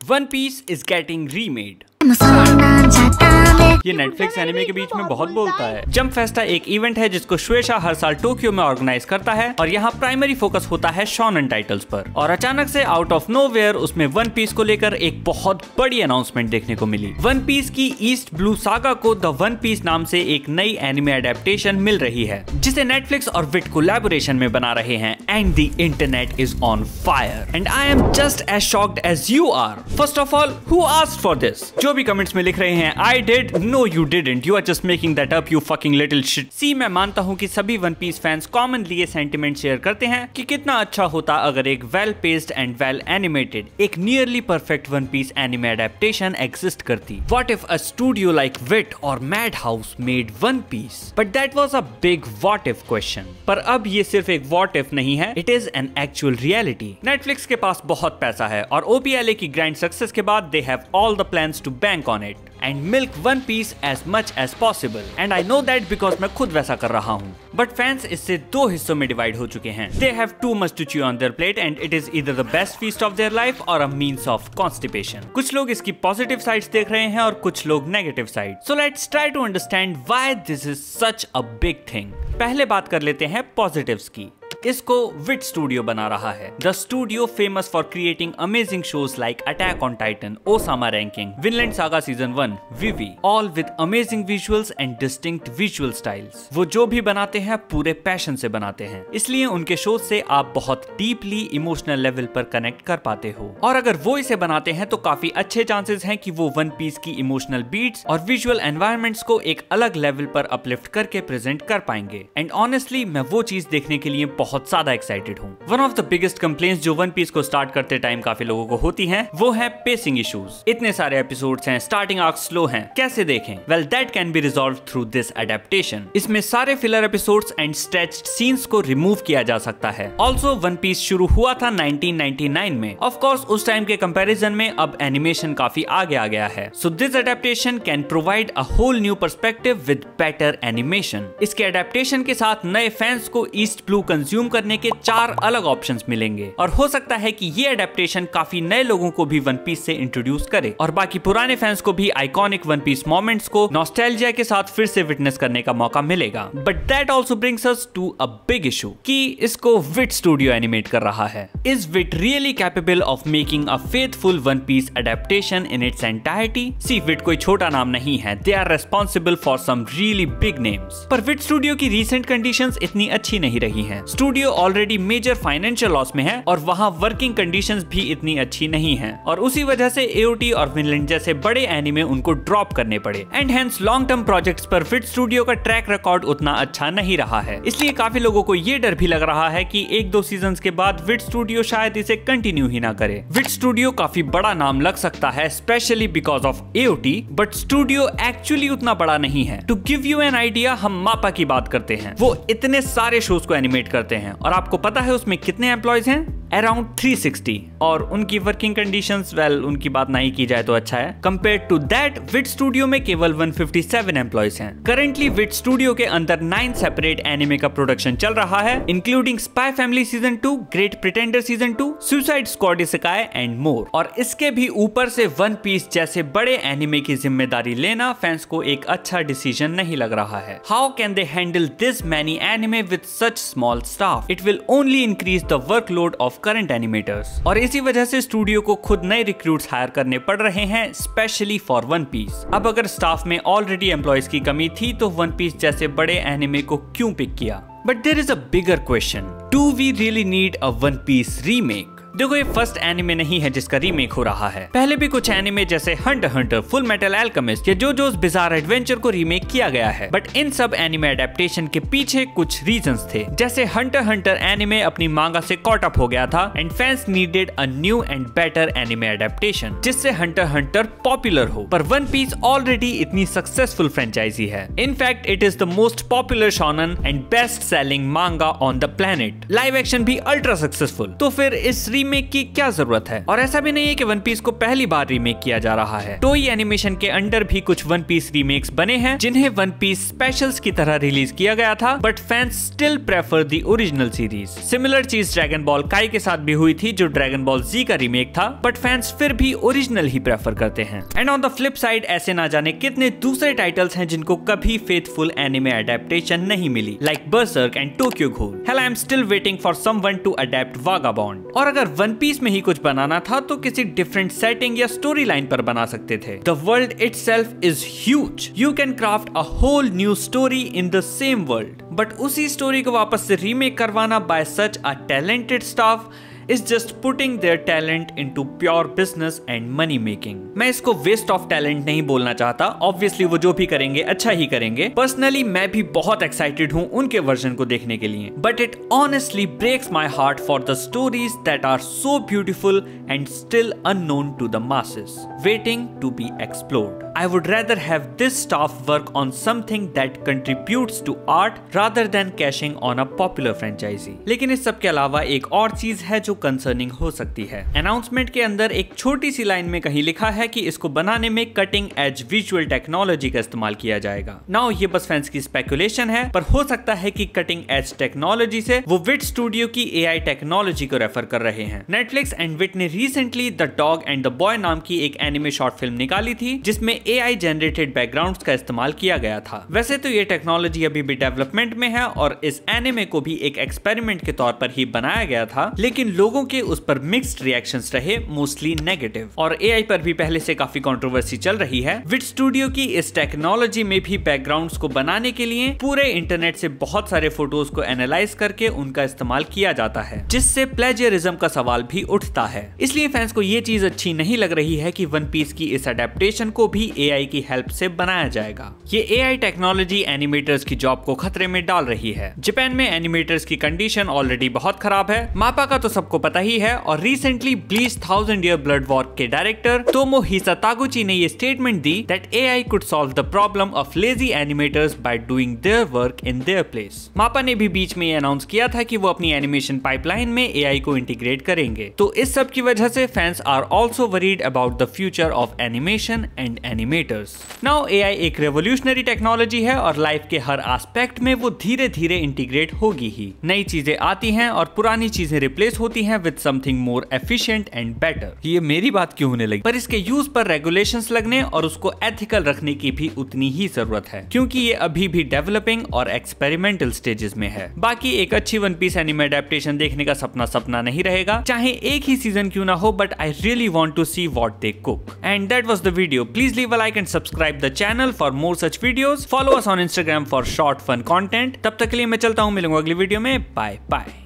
One Piece is getting remade. ये Netflix anime के बीच में बहुत बोलता है। जंप फेस्टा एक इवेंट है जिसको शुएशा हर साल टोक्यो में ऑर्गेनाइज करता है और यहाँ प्राइमरी फोकस होता है शोनन टाइटल्स पर। और अचानक से आउट ऑफ नोवेयर उसमें वन पीस को लेकर एक बहुत बड़ी अनाउंसमेंट देखने को मिली। वन पीस की ईस्ट ब्लू सागा को द वन पीस नाम से एक नई एनिमे एडेप्टेशन मिल रही है जिसे नेटफ्लिक्स और विट कोलैबोरेशन में बना रहे हैं and the internet is on fire and I am just as shocked as you are. First of all, who asked for this? जो भी कमेंट्स में लिख रहे हैं I did, no you didn't, you are just making that up, you fucking little shit। सी, मैं मानता हूँ कि सभी वन पीस फैंस कॉमनली ये सेंटिमेंट शेयर करते हैं कि कितना अच्छा होता अगर एक well paced and well animated, एक nearly perfect One Piece anime adaptation exist करती। What if a studio like Wit or Madhouse made One Piece? But that was a big what if question। पर अब ये सिर्फ एक what if नहीं है, it is an actual reality। Netflix के पास बहुत पैसा है और OPLA की ग्रैंड सक्सेस के बाद they have all the plans to bank on it and milk One Piece as much as possible। And I know that because मैं खुद वैसा कर रहा हूँ। But fans इससे दो हिस्सों में डिवाइड हो चुके हैं। They have too much to chew on their plate and it is either the best feast of their life or a means of constipation। कुछ लोग इसकी पॉजिटिव साइड्स देख रहे हैं और कुछ लोग negative side. So let's try to understand why this is such a big thing। पहले बात कर लेते हैं पॉजिटिव्स की। इसको विट स्टूडियो बना रहा है। The studio famous for creating amazing shows like Attack on Titan, Ousama ranking, Vinland Saga season 1, Vivy, all with amazing visuals and distinct visual styles. वो जो भी बनाते हैं पूरे पैशन से बनाते हैं, इसलिए उनके शोज से आप बहुत डीपली इमोशनल लेवल पर कनेक्ट कर पाते हो। और अगर वो इसे बनाते हैं तो काफी अच्छे चांसेस हैं कि वो वन पीस की इमोशनल बीट्स और विजुअल एनवायरनमेंट्स को एक अलग लेवल पर अपलिफ्ट करके प्रेजेंट कर पाएंगे। एंड ऑनेस्टली मैं वो चीज देखने के लिए बहुत ज्यादा एक्साइटेड हूँ। One of the biggest complaints जो वन पीस को स्टार्ट करते टाइम काफी लोगों को होती हैं, वो है पेसिंग इश्यूज। इतने सारे एपिसोड्स हैं, स्टार्टिंग आर्क स्लो हैं, कैसे देखें? Well that can be resolved through this adaptation. इसमें सारे filler episodes and stretched scenes को रिमूव किया जा सकता है। ऑल्सो वन पीस शुरू हुआ था 1999 में। ऑफ कोर्स उस टाइम के कंपैरिजन में अब एनिमेशन काफी आगे आ गया है। So this adaptation can provide a whole new perspective with better animation. इसके एडेप्टेशन के साथ नए फैंस को ईस्ट ब्लू कंज्यूम करने के 4 अलग ऑप्शंस मिलेंगे और हो सकता है कि ये एडेप्टेशन काफी नए लोगों को भी वन पीस से इंट्रोड्यूस करे और बाकी पुराने फैंस को भी आइकॉनिक वन पीस मोमेंट्स को नॉस्टैल्जिया के साथ फिर से विटनेस करने का मौका मिलेगा। But that also brings us to a big issue कि इसको विट स्टूडियो एनिमेट कर रहा है। Is Wit really capable of making a faithful One Piece adaptation in its entirety? See, Wit कोई छोटा नाम नहीं है। They are responsible for some really big names. पर विट स्टूडियो की रीसेंट कंडीशंस इतनी अच्छी नहीं रही हैं। Studio already major financial loss में है और वहां वर्किंग कंडीशंस भी इतनी अच्छी नहीं हैं और उसी वजह से एओटी और विनलैंड जैसे बड़े एनिमे उनको ड्रॉप करने पड़े and hence long term projects पर विट स्टूडियो का ट्रैक रिकॉर्ड उतना अच्छा नहीं रहा है। इसलिए काफी लोगों को ये डर भी लग रहा है कि 1-2 सीजन्स के बाद विट स्टूडियो शायद इसे कंटिन्यू ही ना करे। विट स्टूडियो काफी बड़ा नाम लग सकता है specially because of AOT, but studio actually उतना बड़ा नहीं है। To give you an idea, हम मापा की बात करते हैं। वो इतने सारे शोज को एनिमेट करते हैं और आपको पता है उसमें कितने एम्प्लॉयज हैं? अराउंड 360। और उनकी वर्किंग कंडीशंस, वेल उनकी बात नहीं की जाए तो अच्छा है। Compare to that Wit studio में केवल 157 एम्प्लॉयज हैं। करंटली विट स्टूडियो के अंदर 9 सेपरेट एनिमे का प्रोडक्शन चल रहा है, including spy family season 2, great pretender season 2, suicide squad isekai and more. और इसके भी ऊपर से वन पीस जैसे बड़े एनिमे की जिम्मेदारी लेना फैंस को एक अच्छा डिसीजन नहीं लग रहा है। How can they handle this many anime with such small staff? It will only increase the workload of current animators और इसी वजह से स्टूडियो को खुद नए रिक्रूट्स हायर करने पड़ रहे हैं स्पेशली फॉर वन पीस। अब अगर स्टाफ में ऑलरेडी एम्प्लॉयज की कमी थी तो वन पीस जैसे बड़े एनिमे को क्यों पिक किया? But there is a bigger question, do we really need a One Piece remake? देखो, ये फर्स्ट एनिमे नहीं है जिसका रीमेक हो रहा है। पहले भी कुछ एनिमे जैसे Hunter Hunter, full metal alchemist या जोजोस बिजार एडवेंचर को रीमेक किया गया है, बट इन सब एनिमे एडेप्टेशन के पीछे कुछ रीजंस थे। जैसे हंटर हंटर एनिमे अपनी मांगा से कॉट अप हो गया था and fans needed a new and better anime adaptation जिससे हंटर हंटर पॉपुलर हो। पर वन पीस ऑलरेडी इतनी सक्सेसफुल फ्रेंचाइजी है। In fact it is the most popular shonen and best selling manga on the planet. Live action भी ultra successful. तो फिर इस remake की क्या जरूरत है। और ऐसा भी नहीं है कि वन पीस को पहली बार रीमेक किया जा रहा है। टोई एनिमेशन के अंडर भी कुछ वन पीस रीमेक्स बने हैं जिन्हें वन पीस स्पेशल्स की तरह रिलीज किया गया था, but fans still prefer the original series. Similar चीज ड्रैगन बॉल काई के साथ भी हुई थी जो ड्रैगन बॉल जी का रीमेक था, बट फैंस फिर भी ओरिजिनल ही प्रेफर करते हैं। And on the flip side ऐसे ना जाने कितने दूसरे टाइटल्स हैं जिनको कभी फेथफुल एनिमे अडेप्टेशन नहीं मिली, like Berserk and Tokyo Ghoul. Hell I am still waiting for someone to adapt Vagabond. और अगर वन पीस में ही कुछ बनाना था तो किसी डिफरेंट सेटिंग या स्टोरी लाइन पर बना सकते थे। The world itself is huge, you can craft a whole new story in the same world, but उसी स्टोरी को वापस से रीमेक करवाना by such a talented staff is just putting their talent into pure business and money making। मैं इसको waste of talent नहीं बोलना चाहता, ऑब्वियसली वो जो भी करेंगे अच्छा ही करेंगे। पर्सनली मैं भी बहुत एक्साइटेड हूँ उनके वर्जन को देखने के लिए, but it honestly breaks my heart for the stories that are so beautiful and still unknown to the masses, waiting to be explored। I would rather have this staff work on something that contributes to art rather than cashing on a popular franchisee। लेकिन इस सब के अलावा एक और चीज है जो कंसर्निंग हो सकती है। अनाउंसमेंट के अंदर एक छोटी सी लाइन में कहीं लिखा है कि इसको बनाने में कटिंग एज विजुअल टेक्नोलॉजी का इस्तेमाल किया जाएगा। नाउ ये बस फैंस की स्पेकुलेशन है, पर हो सकता है कि कटिंग एज टेक्नोलॉजी से वो विट स्टूडियो की AI टेक्नोलॉजी को रेफर कर रहे हैं। नेटफ्लिक्स एंड विट ने recently the dog and the boy नाम की एक एनिमे शॉर्ट फिल्म निकाली थी जिसमें AI जनरेटेड बैकग्राउंड्स का इस्तेमाल किया गया था। वैसे तो ये टेक्नोलॉजी अभी भी डेवलपमेंट में है और इस एनिमे को भी एक एक्सपेरिमेंट के तौर पर ही बनाया गया था, लेकिन लोगों के उस पर मिक्स्ड रिएक्शंस रहे, मोस्टली नेगेटिव। और AI पर भी पहले से काफी कंट्रोवर्सी चल रही है। विट स्टूडियो की इस टेक्नोलॉजी में भी बैकग्राउंड्स को बनाने के लिए पूरे इंटरनेट से बहुत सारे फोटोज को एनालाइज करके उनका इस्तेमाल किया जाता है, जिससे प्लेजरिज्म का सवाल भी उठता है। इसलिए फैंस को ये चीज अच्छी नहीं लग रही है कि वन पीस की इस अडेप्टेशन को भी AI की हेल्प से बनाया जाएगा। ये AI टेक्नोलॉजी एनिमेटर्स की जॉब को खतरे में डाल रही है। जापान में एनिमेटर्स की कंडीशन ऑलरेडी बहुत खराब है। मापा का तो सबको पता ही है, और recently bleach 1000 year blood war के डायरेक्टर तोमोहिसा तागुची ने ये statement the that AI could solve the problem of lazy animators by doing their work in their place. मापा ने भी बीच में ये अनाउंस किया था कि वो अपनी एनिमेशन पाइपलाइन में AI को इंटीग्रेट करेंगे। तो इस सब की वजह से fans are also worried about the future of animation and animators. Now AI एक रेवोल्यूशनरी टेक्नोलॉजी है और लाइफ के हर एस्पेक्ट में वो धीरे धीरे इंटीग्रेट होगी ही। नई चीजें आती हैं और पुरानी चीजें रिप्लेस होती हैं with something more efficient and better. ये मेरी बात क्यों होने लगी? पर इसके यूज पर रेगुलेशंस लगने और उसको एथिकल रखने की भी उतनी ही जरूरत है, क्योंकि ये अभी भी डेवलपिंग और एक्सपेरिमेंटल स्टेजेस में है। बाकी एक अच्छी वन पीस एनिमे अडेप्टेशन देखने का सपना नहीं रहेगा, चाहे एक ही सीजन क्यों ना हो, but I really want to see what they cook. And that was the video. Please leave a like and subscribe the channel for more such videos. Follow us on Instagram for short fun content. तब तक के लिए मैं चलता हूँ, मिलूंगा अगली video में। Bye bye.